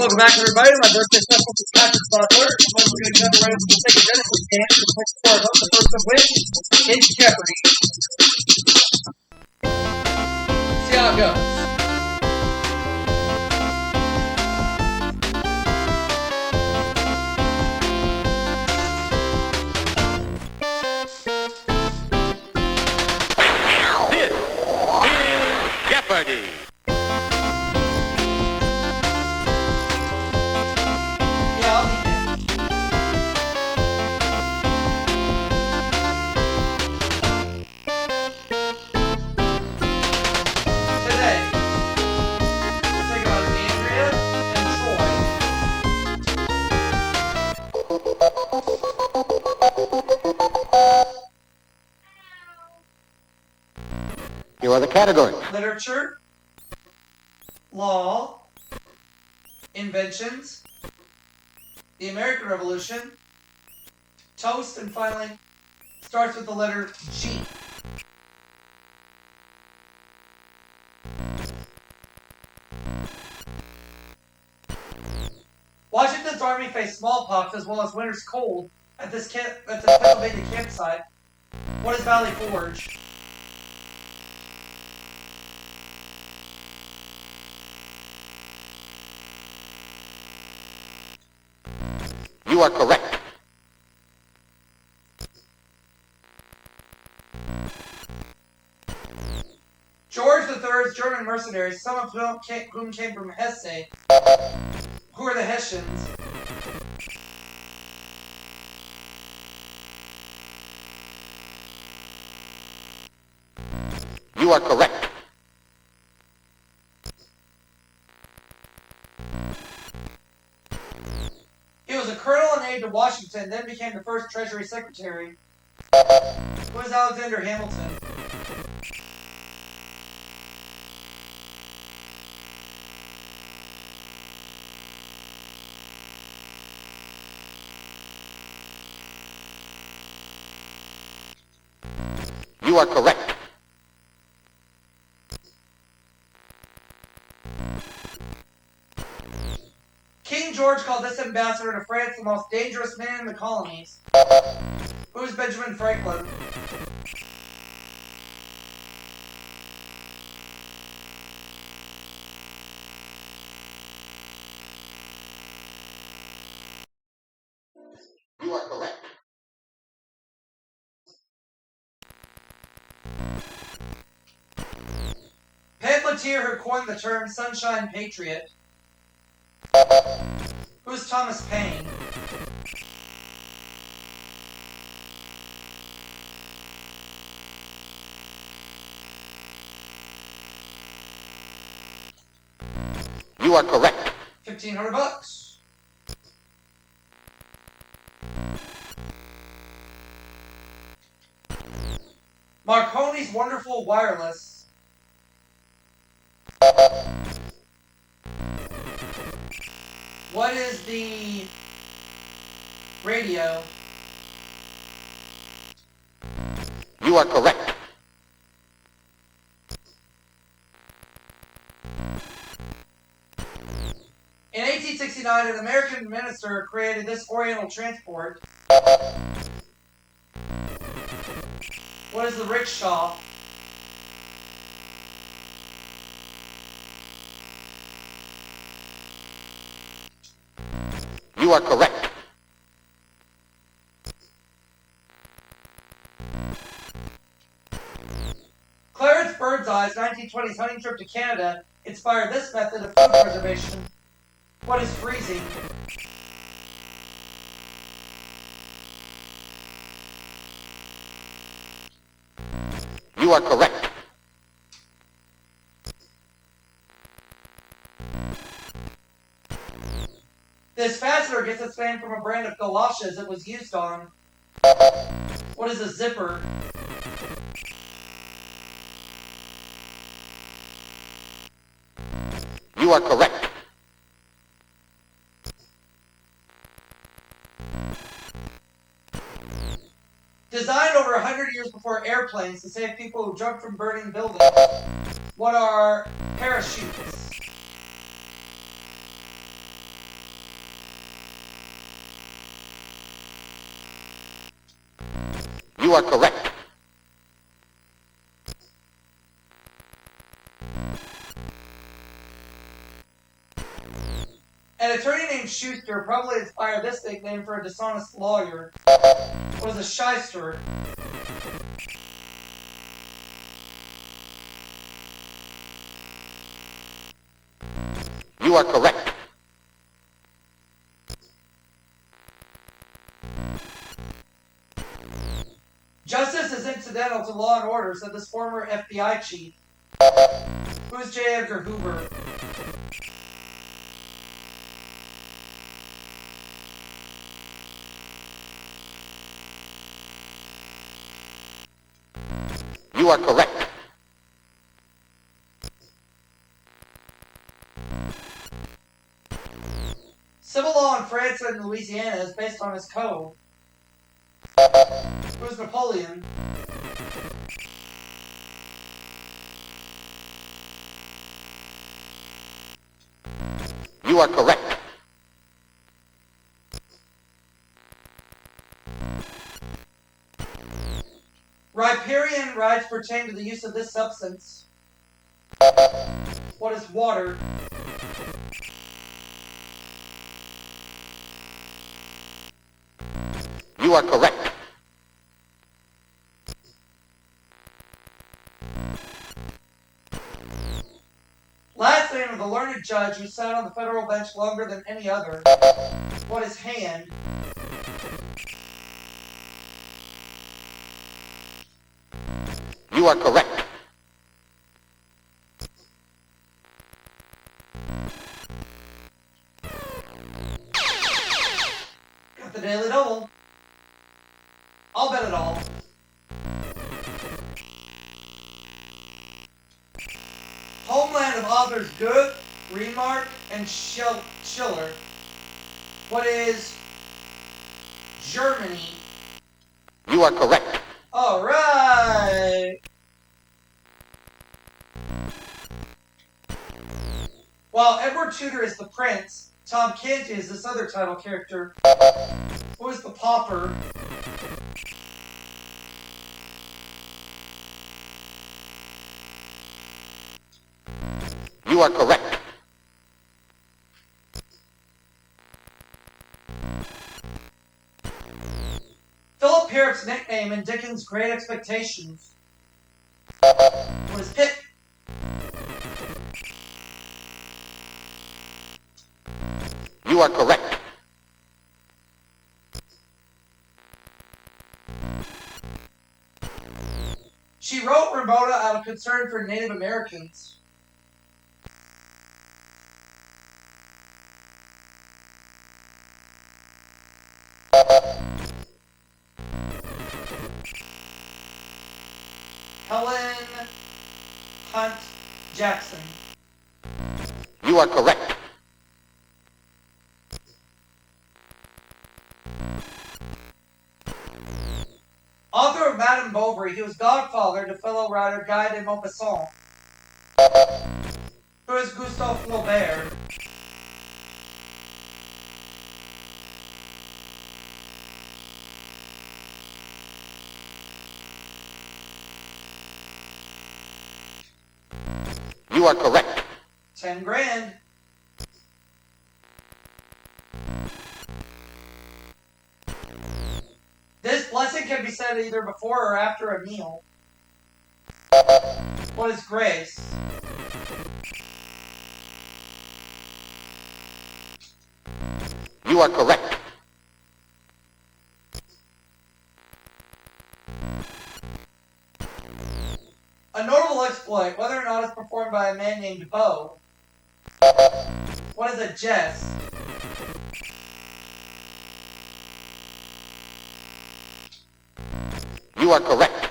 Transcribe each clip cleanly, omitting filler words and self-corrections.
Welcome back, everybody. My birthday special is Patrick Butler. Once we're going to jump right into the Sega Genesis game. The first of which is Jeopardy. See how it goes. Jeopardy! Here are the categories. Literature, law, inventions, the American Revolution, toast, and finally, starts with the letter G. Washington's army faced smallpox as well as winter's cold at this Pennsylvania campsite. What is Valley Forge? You are correct. George III's German mercenaries, some of whom came from Hesse. Who are the Hessians? You are correct. He was a colonel and aide to Washington, then became the first Treasury Secretary. Who is Alexander Hamilton? You are correct. King George called this ambassador to France the most dangerous man in the colonies. Who is Benjamin Franklin? You are correct. Pamphleteer who coined the term Sunshine Patriot. Who's Thomas Paine? You are correct. $1,500. Marconi's Wonderful Wireless. What is the radio? You are correct. In 1869, an American minister created this Oriental transport. What is the rickshaw? You are correct. Clarence Birdseye's 1920s hunting trip to Canada inspired this method of food preservation. What is freezing? You are correct. This fastener gets its name from a brand of galoshes it was used on. What is a zipper? You are correct. Designed over 100 years before airplanes to save people who jumped from burning buildings. What are parachutes? You are correct. An attorney named Schuster probably inspired this nickname for a dishonest lawyer. What is a shyster? You are correct. Justice is incidental to law and order, said this former FBI chief. Who's J. Edgar Hoover? You are correct. Civil law in France and Louisiana is based on his code. Who's Napoleon? You are correct. Riparian rights pertain to the use of this substance. What is water? You are correct. Last name of the learned judge who sat on the federal bench longer than any other. What is hand? You are correct. Got the daily double. I'll bet it all. Homeland of authors Goethe, Remark, and Schiller. What is Germany? You are correct. All right. While Edward Tudor is the prince, Tom Canty is this other title character. Who is the pauper? You are correct. Philip Parrott's nickname in Dickens' Great Expectations. What is Pitt? You are correct. She wrote Ramona out of concern for Native Americans. Helen Hunt Jackson. You are correct. Author of Madame Bovary, he was godfather to fellow writer Guy de Maupassant. Who is Gustave Flaubert? You are correct. 10 grand. This blessing can be said either before or after a meal. What is grace? You are correct. A notable exploit, whether or not it's performed by a man named Bo. What is a jest? You are correct.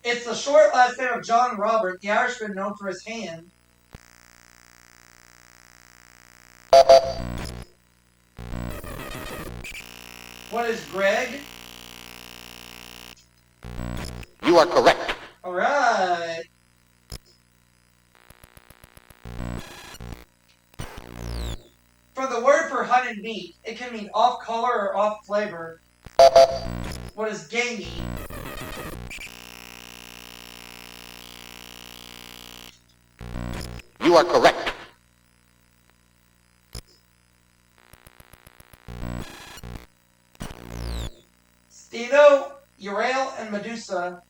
It's the short last name of John Robert, the Irishman known for his hand. What is Greg? You are correct. All right. From the can mean? It can mean off color or off flavor. What is gamey? You are correct. Steno, Urael, and Medusa.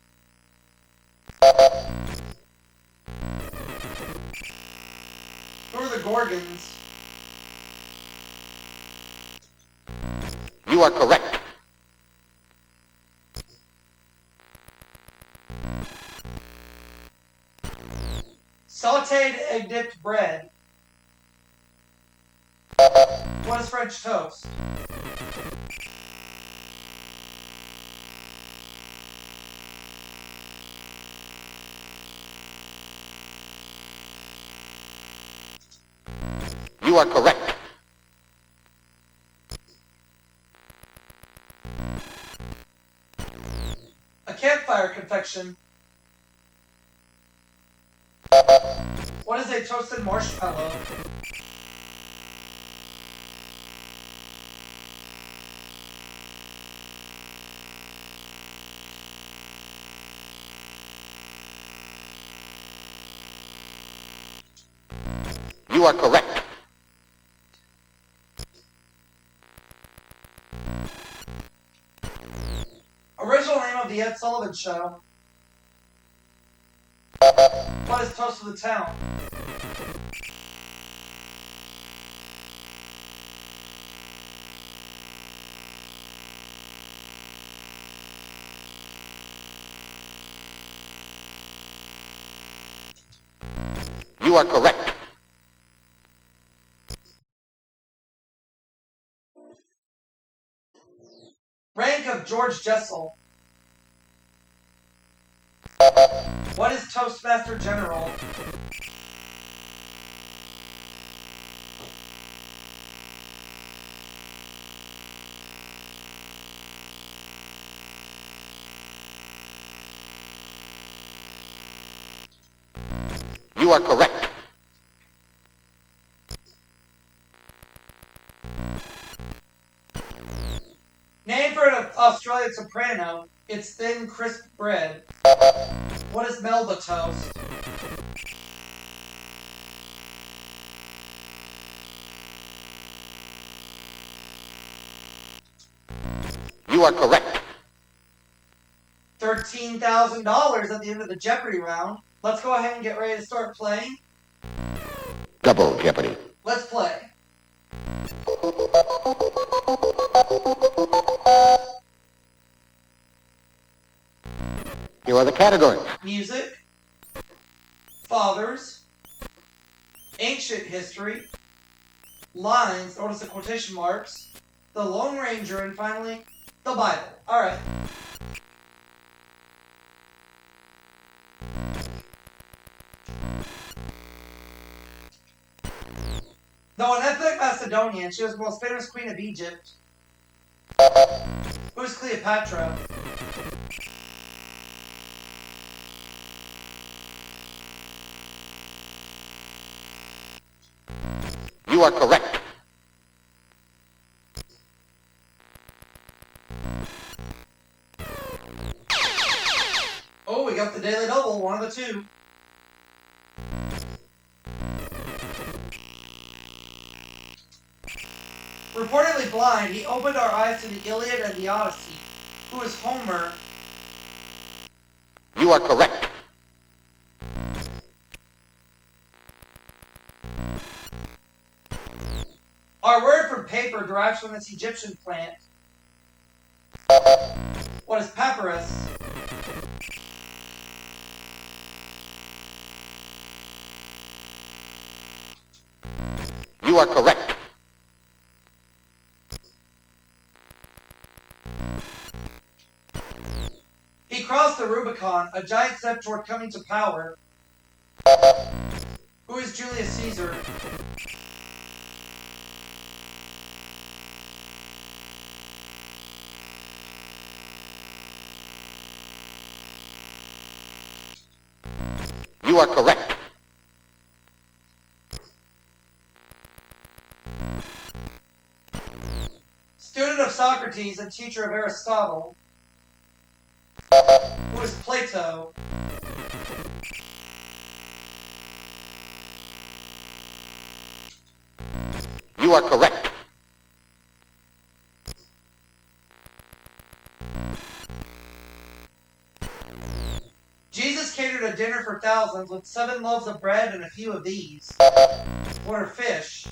Who are the Gorgons? You are correct. Sauteed egg-dipped bread. What is French toast? You are correct. A campfire confection. What is a toasted marshmallow? You are correct. Original name of the Ed Sullivan Show. What is Toast of the Town? You are correct. Rank of George Jessel. What is Toastmaster General? You are correct. Name for an Australian soprano. It's thin, crisp bread. What is Melba toast? You are correct. $13,000 at the end of the Jeopardy round. Let's go ahead and get ready to start playing. Double Jeopardy. Let's play. Here are the categories. Music, fathers, ancient history, lines, notice the quotation marks, the Lone Ranger, and finally, the Bible. All right. Though an ethnic Macedonian, she was the most famous queen of Egypt. Who's Cleopatra? You are correct. Oh, we got the Daily Double, one of the two. Reportedly blind, he opened our eyes to the Iliad and the Odyssey. Who is Homer? You are correct. Our word for paper derives from this Egyptian plant. What is papyrus? You are correct. He crossed the Rubicon, a giant step toward coming to power. Who is Julius Caesar? You are correct. Socrates, a teacher of Aristotle? Who is Plato? You are correct. Jesus catered a dinner for thousands with 7 loaves of bread and a few of these. What are fish?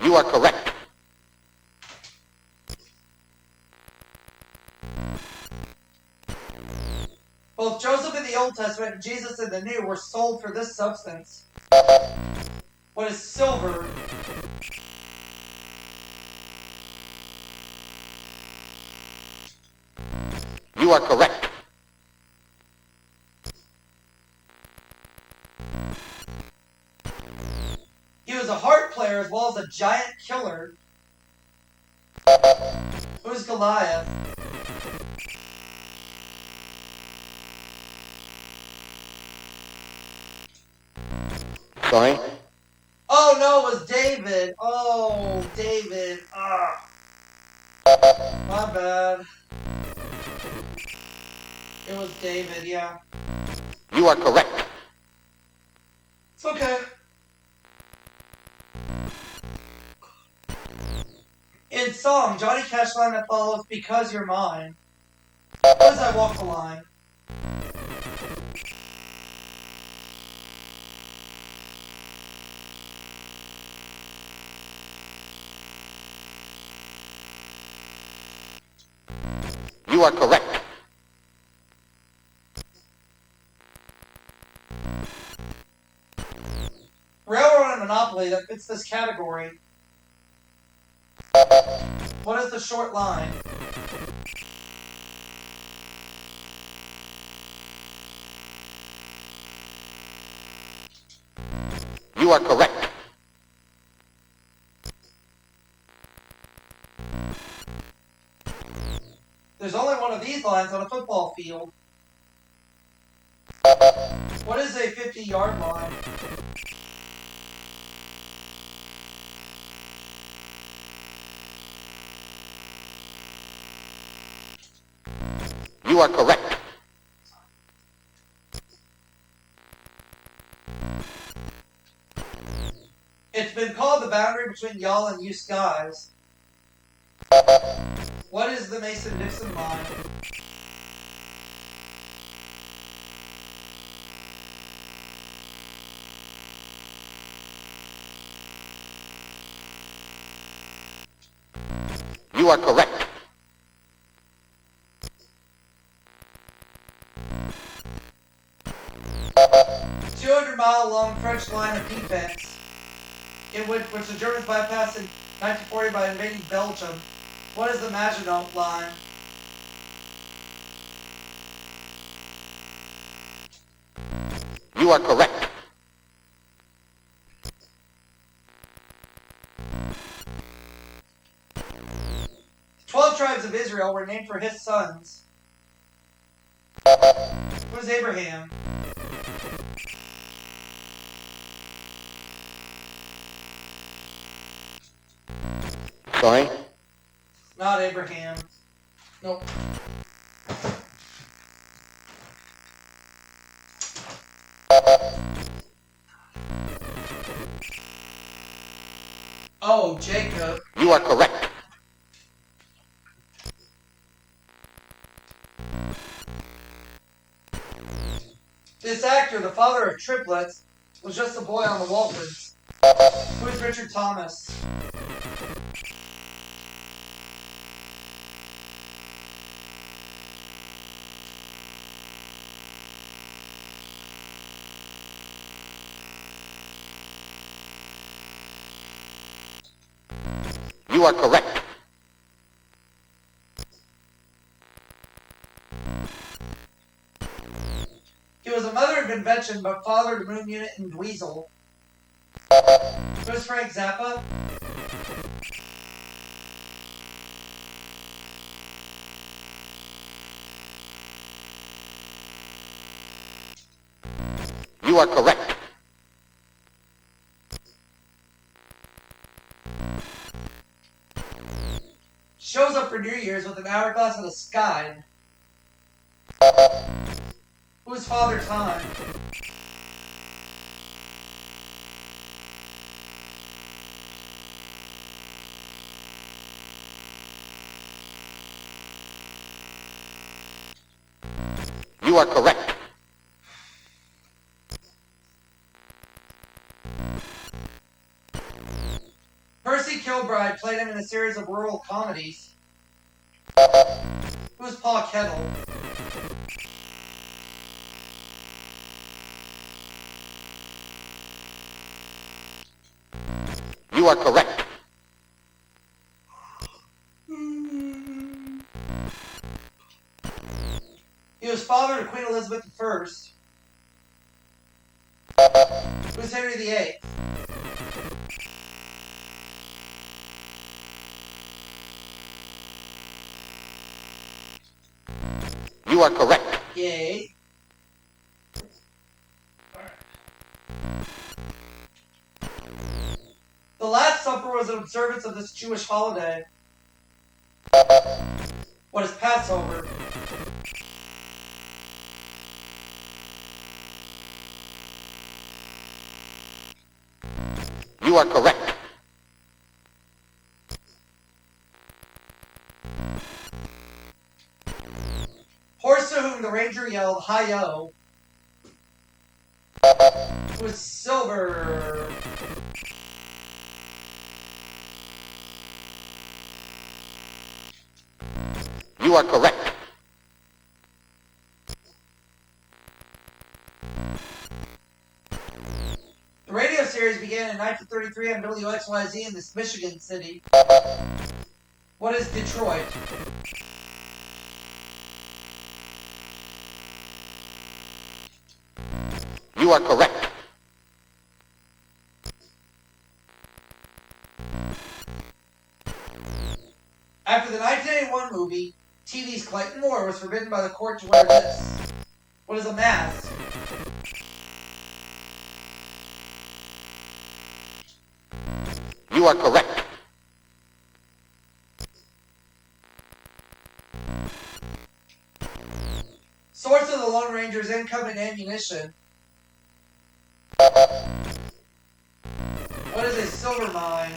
You are correct. Both Joseph in the Old Testament and Jesus in the New were sold for this substance. What is silver? You are correct. He was a harp player as well as a giant killer. Who's Goliath? Sorry? Oh no, it was David. Oh, David. Ah, my bad. It was David, yeah. You are correct. It's okay. In song, Johnny Cash line that follows, "Because You're Mine." What is I Walk the Line? You are correct. Railroad and Monopoly that fits this category. What is the short line? You are correct. There's only one of these lines on a football field. What is a 50-yard line? You are correct. It's been called the boundary between y'all and you guys. What is the Mason-Dixon line? You are correct. Mile-long French line of defense, in which the Germans bypassed in 1940 by invading Belgium. What is the Maginot Line? You are correct. The 12 tribes of Israel were named for his sons. What is Abraham? Sorry? Not Abraham. Nope. Oh, Jacob. You are correct. This actor, the father of triplets, was just a boy on the Waltons. Who is Richard Thomas? You are correct. He was a mother of invention, but father to Moon Unit and Dweezil. Who is Frank Zappa? You are correct. shows up for New Year's with an hourglass and a sky. Who's Father Time? You are correct. Percy Kilbride played him in a series of rural comedies. Who's Pa Kettle? You are correct. He was father to Queen Elizabeth I. Who's Henry VIII? You are correct. Yay. The Last Supper was an observance of this Jewish holiday. What is Passover? You are correct. Horse to whom the ranger yelled, "Hi-yo!" was Silver. You are correct. The radio series began in 1933 on WXYZ in this Michigan city. What is Detroit? You are correct. After the 1981 movie, TV's Clayton Moore was forbidden by the court to wear this. What is a mask? You are correct. Source of the Lone Ranger's income and ammunition. What is a silver mine?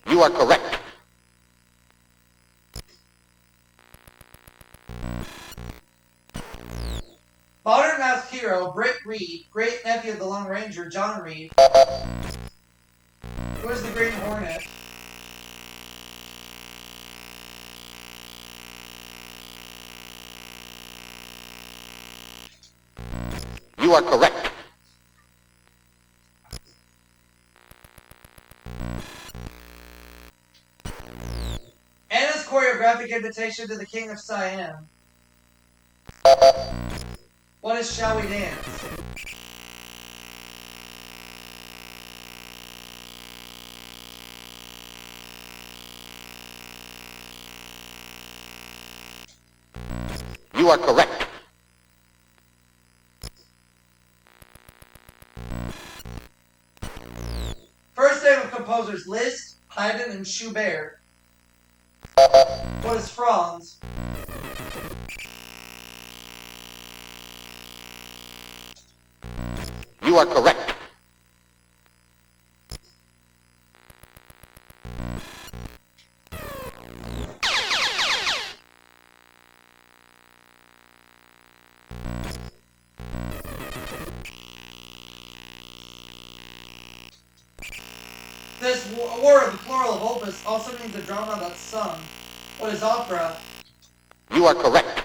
You are correct. Modern masked hero Britt Reed, great nephew of the Lone Ranger John Reed. Who is the Green Hornet? You are correct. Anna's choreographic invitation to the King of Siam. What is Shall We Dance? You are correct. First name of composers Liszt, Haydn, and Schubert. What is Franz? You are correct. This war of the plural of opus also means a drama that's sung. What is opera? You are correct.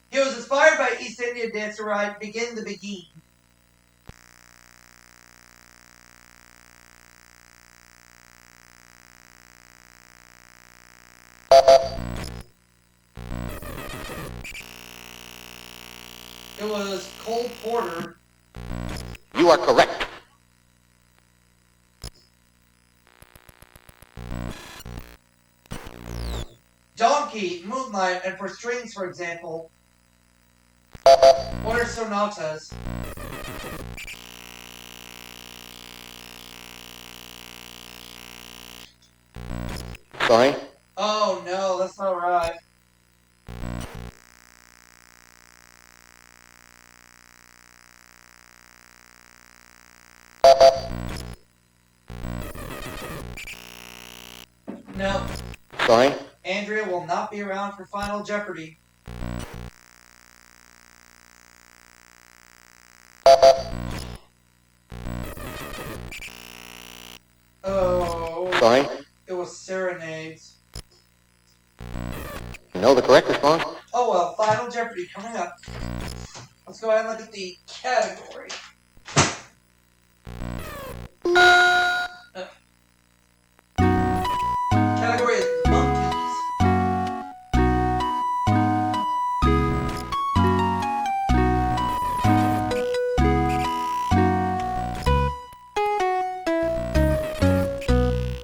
He was inspired by East Indian dancer ride Begin the Begin. It was Cole Porter. You are correct. donkey, moonlight, and for strings, for example, what are sonatas? Sorry. Oh no, that's not right. No. Sorry. Andrea will not be around for Final Jeopardy. Oh. Sorry. It was serenades. You know the correct response? Oh well, Final Jeopardy coming up. Let's go ahead and look at the category. Category is monkeys.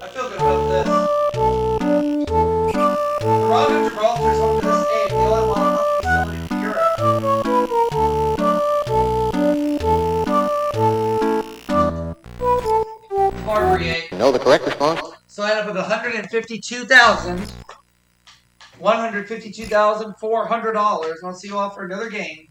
I feel good about this. The Rock of Gibraltar is home to this ape, the only wild monkey facility in Europe. Barbary ape. You know the correct response? So I end up with $152,400. I'll see you all for another game.